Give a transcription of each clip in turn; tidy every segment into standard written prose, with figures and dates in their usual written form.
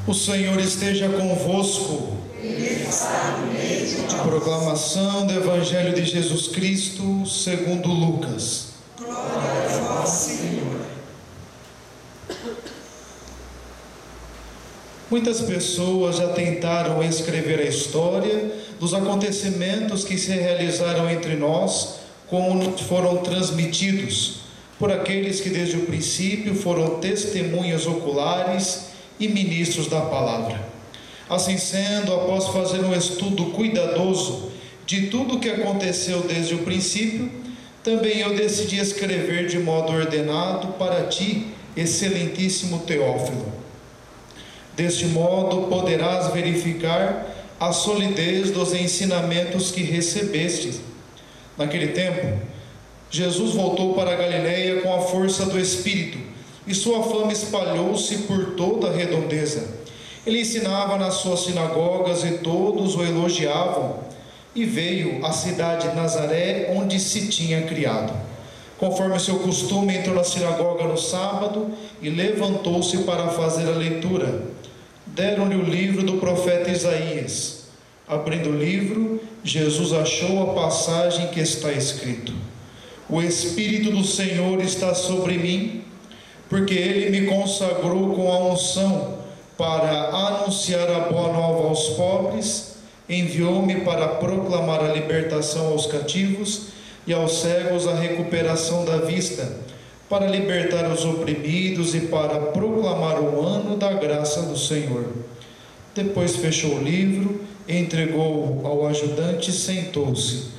O Senhor esteja convosco. Ele está no meio de nós. Proclamação do Evangelho de Jesus Cristo segundo Lucas. Glória a vós, Senhor. Muitas pessoas já tentaram escrever a história dos acontecimentos que se realizaram entre nós, como foram transmitidos por aqueles que desde o princípio foram testemunhas oculares e ministros da palavra. Assim sendo, após fazer um estudo cuidadoso de tudo o que aconteceu desde o princípio, também eu decidi escrever de modo ordenado para ti, excelentíssimo Teófilo. Deste modo poderás verificar a solidez dos ensinamentos que recebestes. Naquele tempo, Jesus voltou para a Galileia com a força do Espírito, e sua fama espalhou-se por toda a redondeza. Ele ensinava nas suas sinagogas e todos o elogiavam, e veio à cidade de Nazaré, onde se tinha criado. Conforme seu costume, entrou na sinagoga no sábado e levantou-se para fazer a leitura. Deram-lhe o livro do profeta Isaías. Abrindo o livro, Jesus achou a passagem que está escrito: O Espírito do Senhor está sobre mim, porque Ele me consagrou com a unção para anunciar a boa nova aos pobres, enviou-me para proclamar a libertação aos cativos e aos cegos a recuperação da vista, para libertar os oprimidos e para proclamar o ano da graça do Senhor. Depois fechou o livro, entregou-o ao ajudante e sentou-se.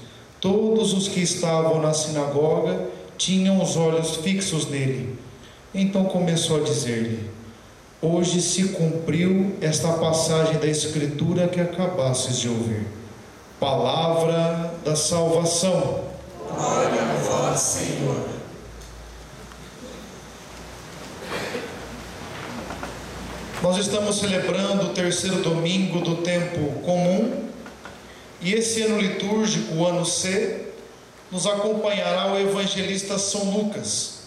Todos os que estavam na sinagoga tinham os olhos fixos nele. Então começou a dizer-lhe: Hoje se cumpriu esta passagem da Escritura que acabastes de ouvir. Palavra da salvação. Glória a vós, Senhor. Nós estamos celebrando o terceiro domingo do tempo comum, e esse ano litúrgico, o ano C, nos acompanhará o evangelista São Lucas.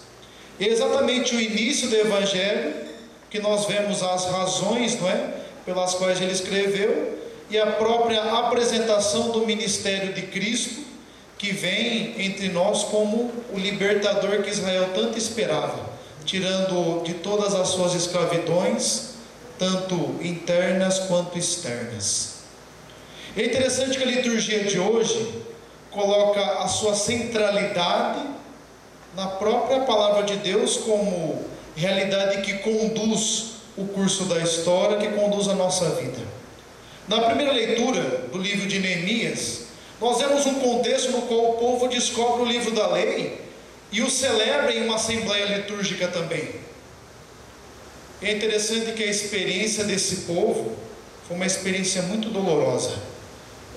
E exatamente o início do Evangelho, que nós vemos as razões, pelas quais ele escreveu, e a própria apresentação do ministério de Cristo, que vem entre nós como o libertador que Israel tanto esperava, tirando de todas as suas escravidões, tanto internas quanto externas. É interessante que a liturgia de hoje coloca a sua centralidade na própria palavra de Deus como realidade que conduz o curso da história, que conduz a nossa vida. Na primeira leitura do livro de Neemias, nós vemos um contexto no qual o povo descobre o livro da lei e o celebra em uma assembleia litúrgica também. É interessante que a experiência desse povo foi uma experiência muito dolorosa.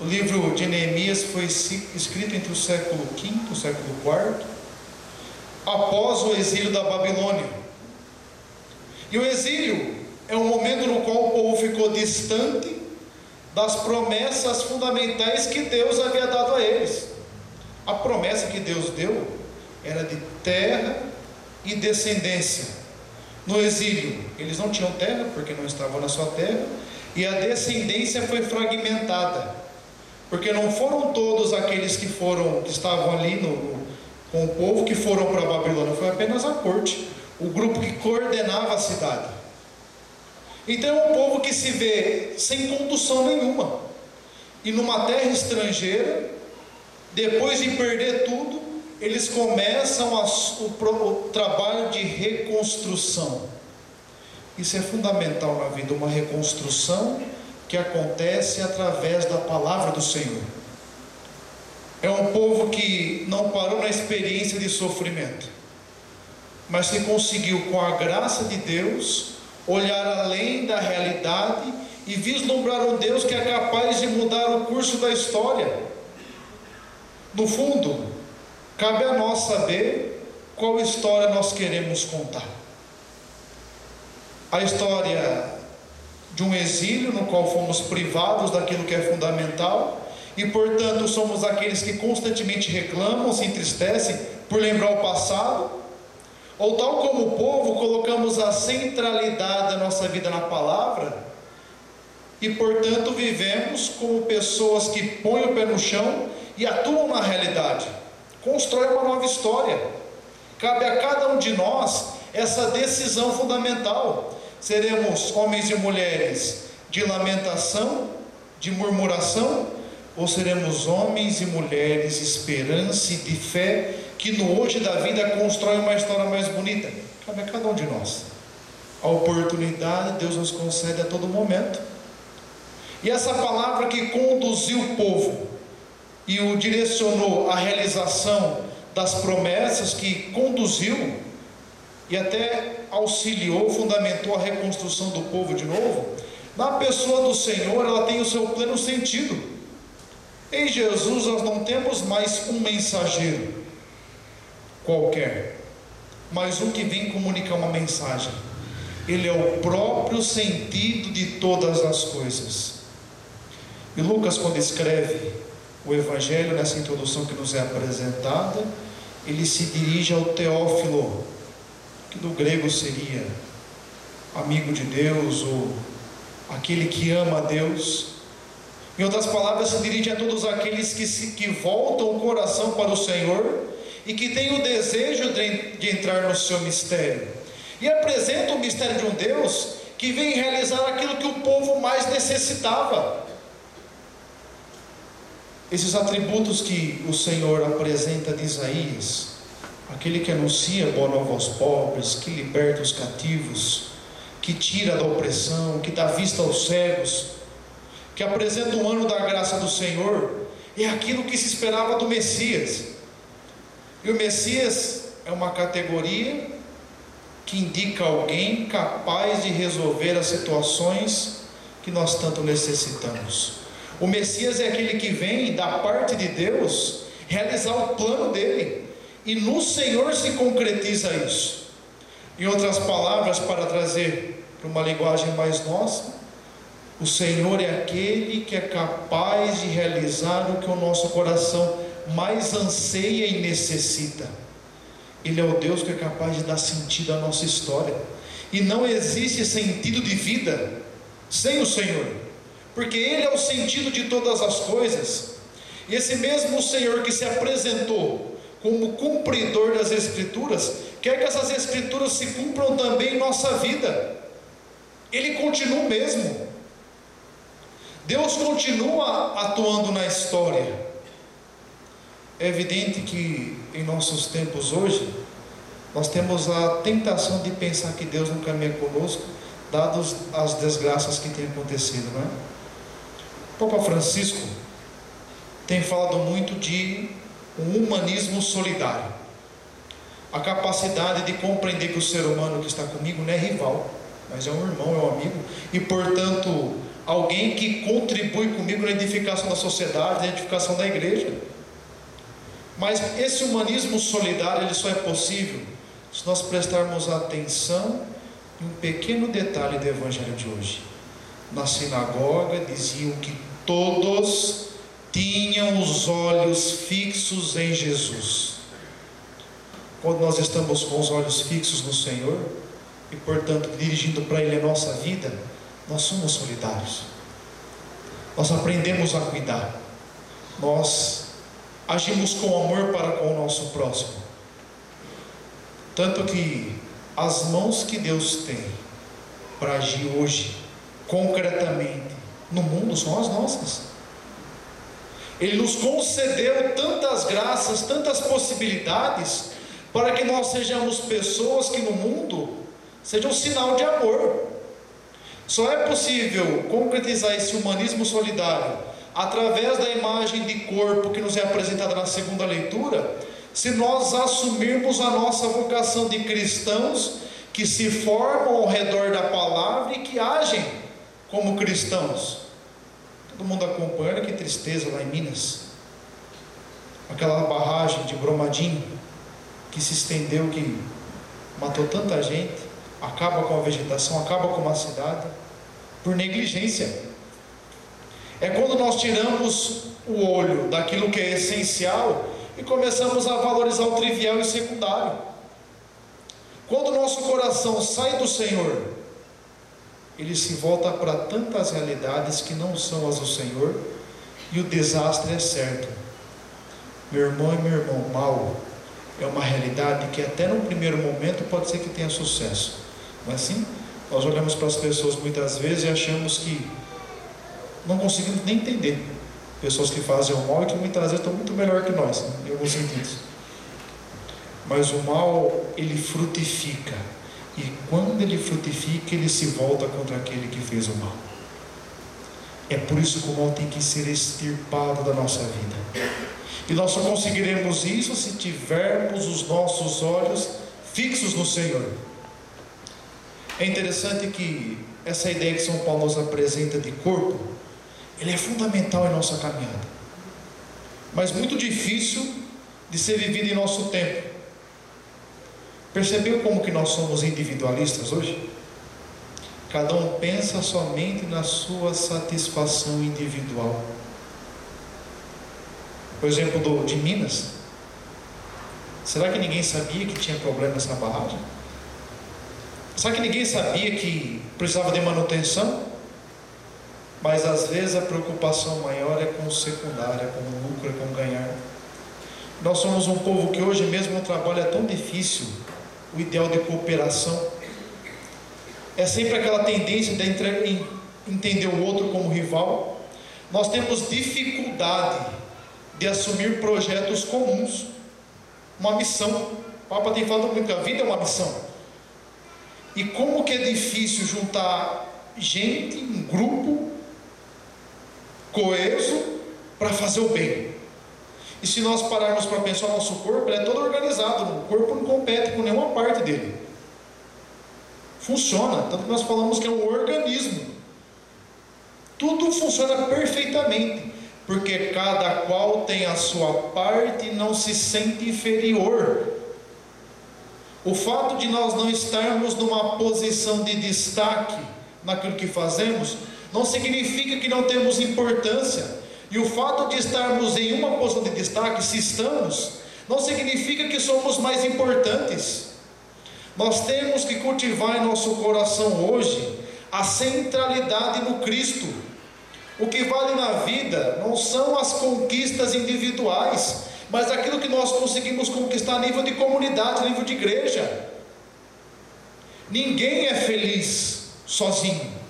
O livro de Neemias foi escrito entre o século V e o século IV, após o exílio da Babilônia. E o exílio é um momento no qual o povo ficou distante das promessas fundamentais que Deus havia dado a eles. A promessa que Deus deu era de terra e descendência. No exílio, eles não tinham terra, porque não estavam na sua terra, e a descendência foi fragmentada, porque não foram todos aqueles que estavam ali com o povo que foram para a Babilônia, foi apenas a corte, o grupo que coordenava a cidade. Então é um povo que se vê sem condução nenhuma, e numa terra estrangeira, depois de perder tudo, eles começam o trabalho de reconstrução. Isso é fundamental na vida, uma reconstrução que acontece através da palavra do Senhor. É um povo que não parou na experiência de sofrimento, mas que conseguiu, com a graça de Deus, olhar além da realidade e vislumbrar um Deus que é capaz de mudar o curso da história. No fundo, cabe a nós saber qual história nós queremos contar. A história de um exílio no qual fomos privados daquilo que é fundamental, e portanto somos aqueles que constantemente reclamam, se entristecem por lembrar o passado, Ou tal como o povo, colocamos a centralidade da nossa vida na palavra e, portanto, vivemos como pessoas que põem o pé no chão e atuam na realidade, constroem uma nova história. Cabe a cada um de nós essa decisão fundamental: seremos homens e mulheres de lamentação, de murmuração, ou seremos homens e mulheres de esperança e de fé, que no hoje da vida constrói uma história mais bonita? Cabe a cada um de nós. A oportunidade Deus nos concede a todo momento. E essa palavra que conduziu o povo e o direcionou à realização das promessas, que conduziu e até auxiliou, fundamentou a reconstrução do povo de novo, na pessoa do Senhor, ela tem o seu pleno sentido. Em Jesus nós não temos mais um mensageiro qualquer, mas um que vem comunicar uma mensagem. Ele é o próprio sentido de todas as coisas. E Lucas, quando escreve o Evangelho, nessa introdução que nos é apresentada, ele se dirige ao Teófilo, que do grego seria amigo de Deus, ou aquele que ama a Deus. Em outras palavras, se dirige a todos aqueles que voltam o coração para o Senhor e que têm o desejo de entrar no seu mistério, e apresenta o mistério de um Deus que vem realizar aquilo que o povo mais necessitava. Esses atributos que o Senhor apresenta de Isaías, aquele que anuncia boa nova aos pobres, que liberta os cativos, que tira da opressão, que dá vista aos cegos, que apresenta o ano da graça do Senhor, é aquilo que se esperava do Messias. E o Messias é uma categoria que indica alguém capaz de resolver as situações que nós tanto necessitamos. O Messias é aquele que vem da parte de Deus realizar o plano dele, e no Senhor se concretiza isso. Em outras palavras, para trazer para uma linguagem mais nossa, o Senhor é aquele que é capaz de realizar o que o nosso coração mais anseia e necessita. Ele é o Deus que é capaz de dar sentido à nossa história, e não existe sentido de vida sem o Senhor, porque Ele é o sentido de todas as coisas. E esse mesmo Senhor que se apresentou como cumpridor das Escrituras, quer que essas Escrituras se cumpram também em nossa vida. Ele continua o mesmo. Deus continua atuando na história. É evidente que em nossos tempos hoje, nós temos a tentação de pensar que Deus não caminha conosco, dadas as desgraças que têm acontecido, não é? O Papa Francisco tem falado muito de um humanismo solidário, a capacidade de compreender que o ser humano que está comigo não é rival, mas é um irmão, é um amigo, e portanto alguém que contribui comigo na edificação da sociedade, na edificação da igreja. Mas esse humanismo solidário, ele só é possível se nós prestarmos atenção em um pequeno detalhe do Evangelho de hoje. Na sinagoga diziam que todos tinham os olhos fixos em Jesus. Quando nós estamos com os olhos fixos no Senhor, e portanto dirigindo para Ele a nossa vida, nós somos solidários, nós aprendemos a cuidar, nós agimos com amor para com o nosso próximo. Tanto que as mãos que Deus tem para agir hoje, concretamente, no mundo, são as nossas. Ele nos concedeu tantas graças, tantas possibilidades, para que nós sejamos pessoas que no mundo sejam um sinal de amor. Só é possível concretizar esse humanismo solidário através da imagem de corpo que nos é apresentada na segunda leitura, se nós assumirmos a nossa vocação de cristãos que se formam ao redor da palavra e que agem como cristãos. Todo mundo acompanha, que tristeza lá em Minas, aquela barragem de Brumadinho que se estendeu, que matou tanta gente, acaba com a vegetação, acaba com uma cidade, por negligência. É quando nós tiramos o olho daquilo que é essencial e começamos a valorizar o trivial e secundário. Quando o nosso coração sai do Senhor, ele se volta para tantas realidades que não são as do Senhor, e o desastre é certo. Meu irmão e meu irmão, mal é uma realidade que até no primeiro momento pode ser que tenha sucesso, não é assim? Nós olhamos para as pessoas muitas vezes e achamos que não conseguimos nem entender pessoas que fazem o mal e que muitas vezes estão muito melhor que nós, né, em alguns sentidos. Mas o mal, ele frutifica, e quando ele frutifica, ele se volta contra aquele que fez o mal. É por isso que o mal tem que ser extirpado da nossa vida, e nós só conseguiremos isso se tivermos os nossos olhos fixos no Senhor. É interessante que essa ideia que São Paulo nos apresenta de corpo, ele é fundamental em nossa caminhada, mas muito difícil de ser vivido em nosso tempo. Percebeu como que nós somos individualistas hoje? Cada um pensa somente na sua satisfação individual. Por exemplo, de Minas, será que ninguém sabia que tinha problema nessa barragem? Será que ninguém sabia que precisava de manutenção? Mas às vezes a preocupação maior é com o secundário, é com o lucro, é com ganhar. Nós somos um povo que hoje mesmo no trabalho é tão difícil, o ideal de cooperação. É sempre aquela tendência de entender o outro como rival. Nós temos dificuldade de assumir projetos comuns, uma missão. O Papa tem falado muito que a vida é uma missão. E como que é difícil juntar gente, um grupo coeso para fazer o bem. E se nós pararmos para pensar, o nosso corpo ele é todo organizado, o corpo não compete com nenhuma parte dele, funciona, tanto que nós falamos que é um organismo, tudo funciona perfeitamente, porque cada qual tem a sua parte e não se sente inferior. O fato de nós não estarmos numa posição de destaque naquilo que fazemos, não significa que não temos importância. E o fato de estarmos em uma posição de destaque, se estamos, não significa que somos mais importantes. Nós temos que cultivar em nosso coração hoje a centralidade no Cristo. O que vale na vida não são as conquistas individuais, mas aquilo que nós conseguimos conquistar a nível de comunidade, a nível de igreja. Ninguém é feliz sozinho.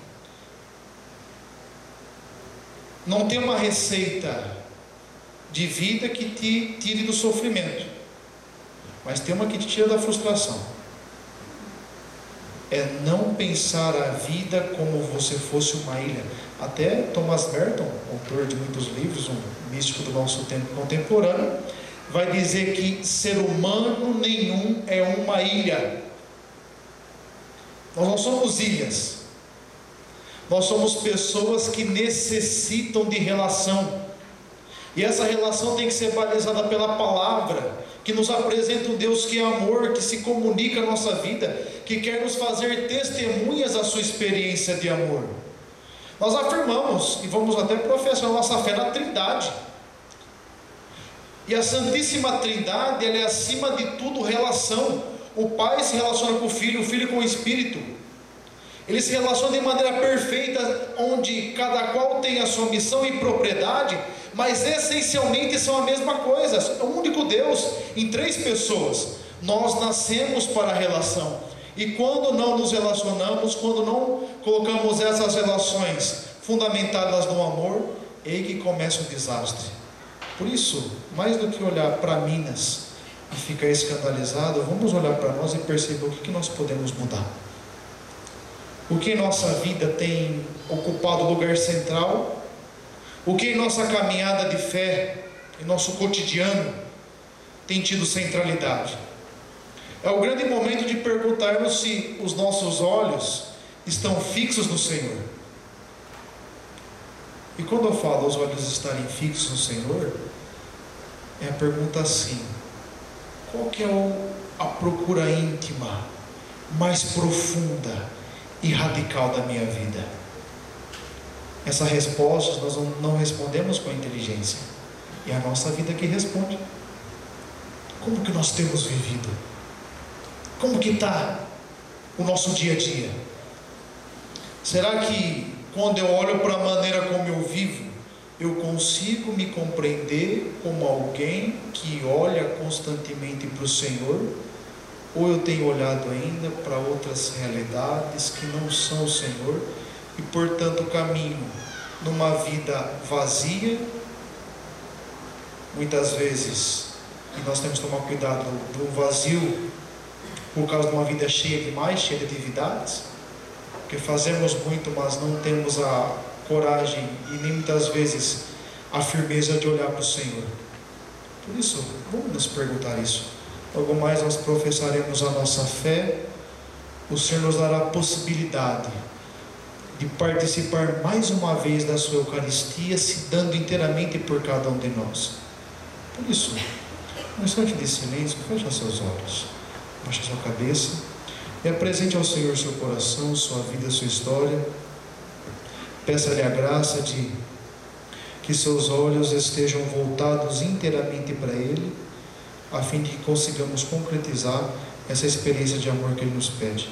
Não tem uma receita de vida que te tire do sofrimento, mas tem uma que te tira da frustração. É não pensar a vida como você fosse uma ilha. Até Thomas Merton, autor de muitos livros, um místico do nosso tempo contemporâneo, vai dizer que ser humano nenhum é uma ilha. Nós não somos ilhas. Nós somos pessoas que necessitam de relação. E essa relação tem que ser balizada pela palavra, que nos apresenta um Deus que é amor, que se comunica a nossa vida, que quer nos fazer testemunhas da sua experiência de amor. Nós afirmamos, e vamos até professar nossa fé na Trindade. E a Santíssima Trindade, ela é acima de tudo relação. O Pai se relaciona com o Filho com o Espírito. Eles se relacionam de maneira perfeita, onde cada qual tem a sua missão e propriedade, mas essencialmente são a mesma coisa. É um único Deus em três pessoas. Nós nascemos para a relação, e quando não nos relacionamos, quando não colocamos essas relações fundamentadas no amor, é aí que começa o desastre. Por isso, mais do que olhar para Minas e ficar escandalizado, vamos olhar para nós e perceber o que nós podemos mudar. O que em nossa vida tem ocupado o lugar central? O que em nossa caminhada de fé, em nosso cotidiano, tem tido centralidade? É o grande momento de perguntarmos se os nossos olhos estão fixos no Senhor. E quando eu falo os olhos estarem fixos no Senhor, é a pergunta assim: qual que é a procura íntima, mais profunda e radical da minha vida? Essa resposta nós não respondemos com a inteligência, é a nossa vida que responde. Como que nós temos vivido? Como que está o nosso dia a dia? Será que quando eu olho para a maneira como eu vivo, eu consigo me compreender como alguém que olha constantemente para o Senhor? Ou eu tenho olhado ainda para outras realidades que não são o Senhor e portanto caminho numa vida vazia, muitas vezes, e nós temos que tomar cuidado do vazio por causa de uma vida cheia demais, cheia de atividades, porque fazemos muito, mas não temos a coragem e nem muitas vezes a firmeza de olhar para o Senhor. Por isso, vamos nos perguntar isso. Logo mais nós professaremos a nossa fé, o Senhor nos dará a possibilidade de participar mais uma vez da sua Eucaristia, se dando inteiramente por cada um de nós. Por isso, um instante de silêncio, feche seus olhos, baixe a sua cabeça e apresente ao Senhor seu coração, sua vida, sua história. Peça-lhe a graça de que seus olhos estejam voltados inteiramente para Ele, a fim de que consigamos concretizar essa experiência de amor que Ele nos pede.